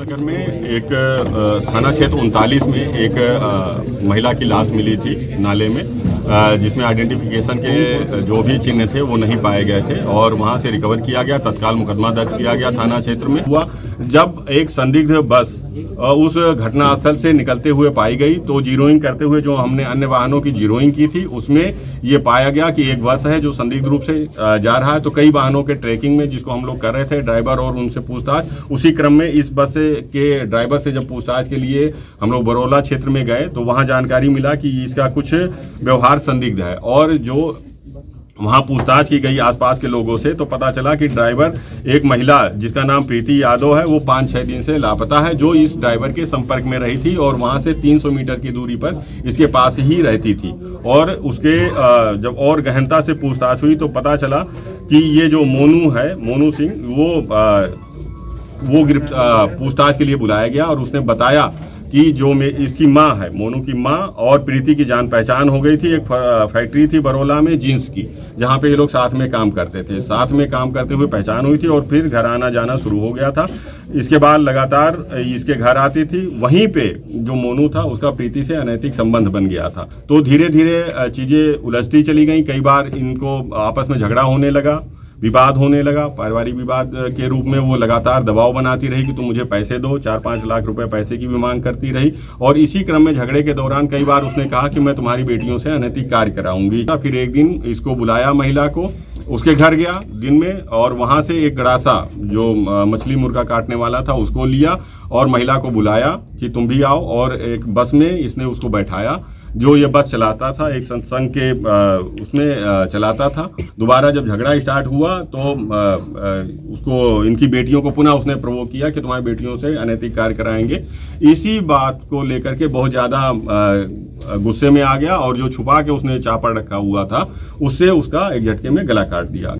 नगर में एक थाना क्षेत्र 39 में एक महिला की लाश मिली थी नाले में, जिसमें आइडेंटिफिकेशन के जो भी चिन्ह थे वो नहीं पाए गए थे और वहां से रिकवर किया गया। तत्काल मुकदमा दर्ज किया गया थाना क्षेत्र में। हुआ जब एक संदिग्ध बस उस घटनास्थल से निकलते हुए पाई गई तो जीरोइंग करते हुए जो हमने अन्य वाहनों की जीरोइंग की थी उसमें ये पाया गया कि एक बस है जो संदिग्ध रूप से जा रहा है। तो कई वाहनों के ट्रैकिंग में जिसको हम लोग कर रहे थे ड्राइवर और उनसे पूछताछ, उसी क्रम में इस बस के ड्राइवर से जब पूछताछ के लिए हम लोग बरौला क्षेत्र में गए तो वहां जानकारी मिला कि इसका कुछ व्यवहार संदिग्ध है और जो वहां पूछताछ की गई आसपास के लोगों से तो पता चला कि ड्राइवर एक महिला जिसका नाम प्रीति यादव है वो 5-6 दिन से लापता है, जो इस ड्राइवर के संपर्क में रही थी और वहां से 300 मीटर की दूरी पर इसके पास ही रहती थी। और उसके जब और गहनता से पूछताछ हुई तो पता चला कि ये जो मोनू है, मोनू सिंह, वो पूछताछ के लिए बुलाया गया और उसने बताया कि जो इसकी माँ है, मोनू की माँ और प्रीति की जान पहचान हो गई थी। एक फैक्ट्री थी बरौला में जींस की, जहाँ पे ये लोग साथ में काम करते थे। साथ में काम करते हुए पहचान हुई थी और फिर घर आना जाना शुरू हो गया था। इसके बाद लगातार इसके घर आती थी। वहीं पे जो मोनू था उसका प्रीति से अनैतिक संबंध बन गया था। तो धीरे धीरे चीजें उलझती चली गई। कई बार इनको आपस में झगड़ा होने लगा, विवाद होने लगा। पारिवारिक विवाद के रूप में वो लगातार दबाव बनाती रही कि तुम मुझे पैसे दो। 4-5 लाख रुपए पैसे की भी मांग करती रही और इसी क्रम में झगड़े के दौरान कई बार उसने कहा कि मैं तुम्हारी बेटियों से अनैतिक कार्य कराऊंगी। फिर एक दिन इसको बुलाया, महिला को, उसके घर गया दिन में और वहां से एक गड़ासा जो मछली मुर्गा काटने वाला था उसको लिया और महिला को बुलाया कि तुम भी आओ। और एक बस में इसने उसको बैठाया जो ये बस चलाता था, एक सत्संग के उसमें चलाता था। दोबारा जब झगड़ा स्टार्ट हुआ तो उसको, इनकी बेटियों को पुनः उसने प्रोवोक किया कि तुम्हारी बेटियों से अनैतिक कार्य कराएंगे। इसी बात को लेकर के बहुत ज़्यादा गुस्से में आ गया और जो छुपा के उसने चापड़ रखा हुआ था उससे उसका एक झटके में गला काट दिया।